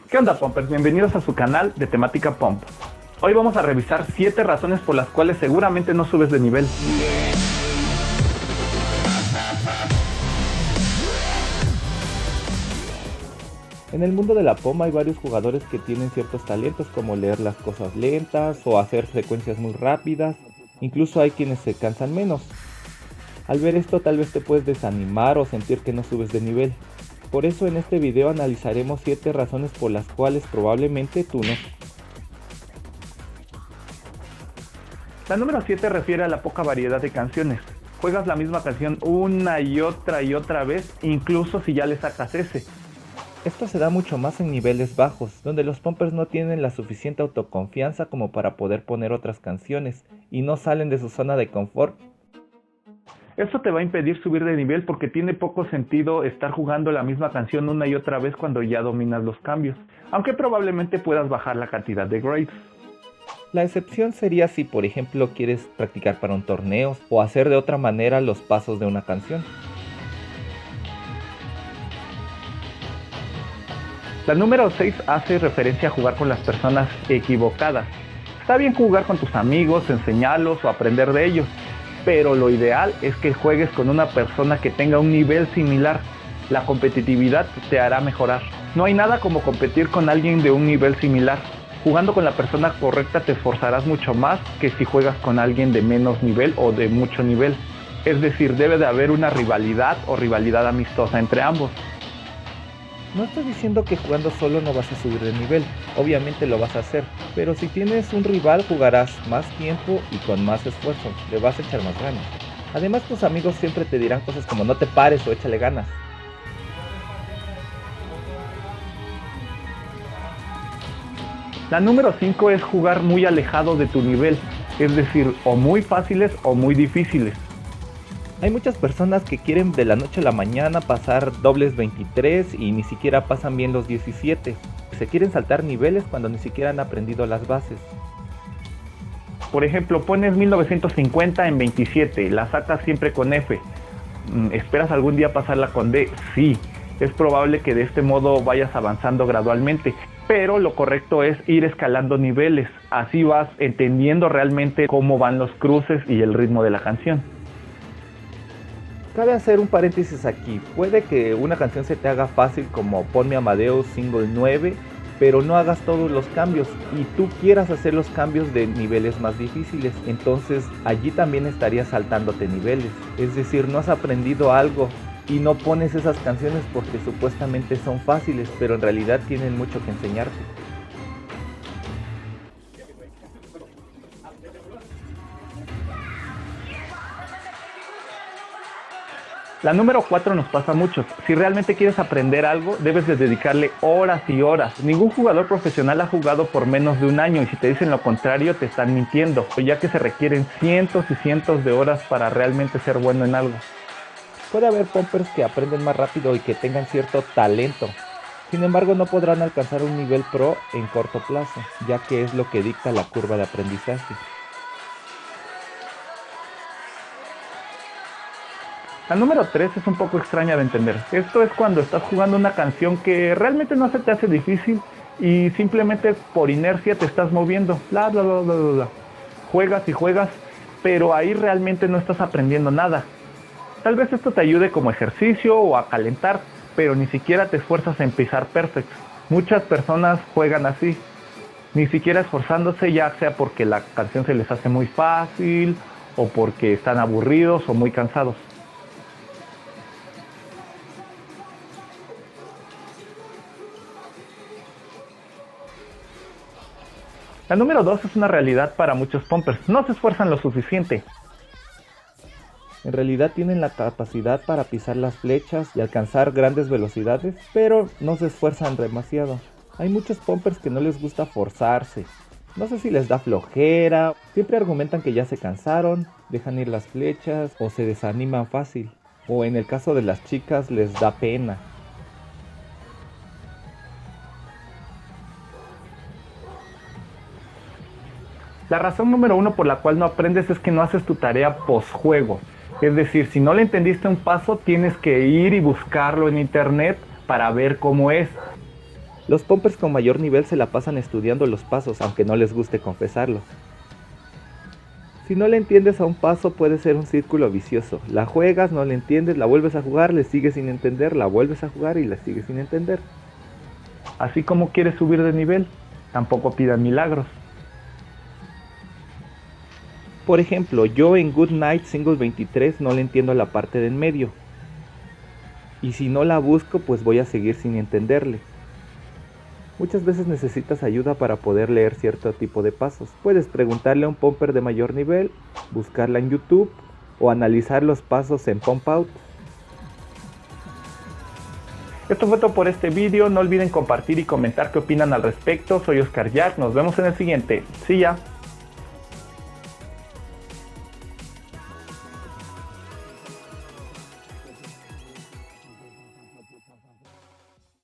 ¿Qué onda, Pumpers? Bienvenidos a su canal de temática Pump. Hoy vamos a revisar 7 razones por las cuales seguramente no subes de nivel. En el mundo de la POM hay varios jugadores que tienen ciertos talentos como leer las cosas lentas o hacer secuencias muy rápidas, incluso hay quienes se cansan menos. Al ver esto tal vez te puedes desanimar o sentir que no subes de nivel. Por eso en este video analizaremos 7 razones por las cuales probablemente tú no. La número 7 refiere a la poca variedad de canciones. Juegas la misma canción una y otra vez, incluso si ya le sacas ese. Esto se da mucho más en niveles bajos, donde los pumpers no tienen la suficiente autoconfianza como para poder poner otras canciones y no salen de su zona de confort. Esto te va a impedir subir de nivel porque tiene poco sentido estar jugando la misma canción una y otra vez cuando ya dominas los cambios, aunque probablemente puedas bajar la cantidad de grades. La excepción sería si por ejemplo quieres practicar para un torneo o hacer de otra manera los pasos de una canción. La número 6 hace referencia a jugar con las personas equivocadas. Está bien jugar con tus amigos, enseñarlos o aprender de ellos, pero lo ideal es que juegues con una persona que tenga un nivel similar. La competitividad te hará mejorar. No hay nada como competir con alguien de un nivel similar. Jugando con la persona correcta te esforzarás mucho más que si juegas con alguien de menos nivel o de mucho nivel. Es decir, debe de haber una rivalidad o rivalidad amistosa entre ambos. No estoy diciendo que jugando solo no vas a subir de nivel, obviamente lo vas a hacer, pero si tienes un rival jugarás más tiempo y con más esfuerzo, le vas a echar más ganas. Además tus amigos siempre te dirán cosas como no te pares o échale ganas. La número 5 es jugar muy alejado de tu nivel, es decir, o muy fáciles o muy difíciles. Hay muchas personas que quieren de la noche a la mañana pasar dobles 23 y ni siquiera pasan bien los 17. Se quieren saltar niveles cuando ni siquiera han aprendido las bases. Por ejemplo, pones 1950 en 27, la sacas siempre con F. ¿Esperas algún día pasarla con D? Sí, es probable que de este modo vayas avanzando gradualmente, pero lo correcto es ir escalando niveles. Así vas entendiendo realmente cómo van los cruces y el ritmo de la canción. Cabe hacer un paréntesis aquí, puede que una canción se te haga fácil como Ponme Amadeus Single 9, pero no hagas todos los cambios y tú quieras hacer los cambios de niveles más difíciles, entonces allí también estarías saltándote niveles, es decir, no has aprendido algo y no pones esas canciones porque supuestamente son fáciles, pero en realidad tienen mucho que enseñarte. La número 4 nos pasa a muchos. Si realmente quieres aprender algo, debes de dedicarle horas y horas. Ningún jugador profesional ha jugado por menos de un año y si te dicen lo contrario te están mintiendo, ya que se requieren cientos y cientos de horas para realmente ser bueno en algo. Puede haber pumpers que aprenden más rápido y que tengan cierto talento. Sin embargo, no podrán alcanzar un nivel pro en corto plazo, ya que es lo que dicta la curva de aprendizaje. La número 3 es un poco extraña de entender. Esto es cuando estás jugando una canción que realmente no se te hace difícil y simplemente por inercia te estás moviendo. Bla, bla, bla, bla, bla. Juegas y juegas, pero ahí realmente no estás aprendiendo nada. Tal vez esto te ayude como ejercicio o a calentar, pero ni siquiera te esfuerzas en pisar perfecto. Muchas personas juegan así, ni siquiera esforzándose, ya sea porque la canción se les hace muy fácil o porque están aburridos o muy cansados. La número 2 es una realidad para muchos pumpers, no se esfuerzan lo suficiente. En realidad tienen la capacidad para pisar las flechas y alcanzar grandes velocidades, pero no se esfuerzan demasiado. Hay muchos pumpers que no les gusta forzarse. No sé si les da flojera, siempre argumentan que ya se cansaron, dejan ir las flechas o se desaniman fácil. O en el caso de las chicas les da pena. La razón número 1 por la cual no aprendes es que no haces tu tarea post-juego. Es decir, si no le entendiste un paso, tienes que ir y buscarlo en internet para ver cómo es. Los pumpers con mayor nivel se la pasan estudiando los pasos, aunque no les guste confesarlo. Si no le entiendes a un paso puede ser un círculo vicioso. La juegas, no le entiendes, la vuelves a jugar, le sigues sin entender, la vuelves a jugar y la sigues sin entender. Así como quieres subir de nivel, tampoco pidas milagros. Por ejemplo, yo en Good Night Single 23 no le entiendo la parte de en medio. Y si no la busco, pues voy a seguir sin entenderle. Muchas veces necesitas ayuda para poder leer cierto tipo de pasos. Puedes preguntarle a un pumper de mayor nivel, buscarla en YouTube o analizar los pasos en Pump Out. Esto fue todo por este vídeo. No olviden compartir y comentar qué opinan al respecto. Soy Oscar Jack. Nos vemos en el siguiente. See ya.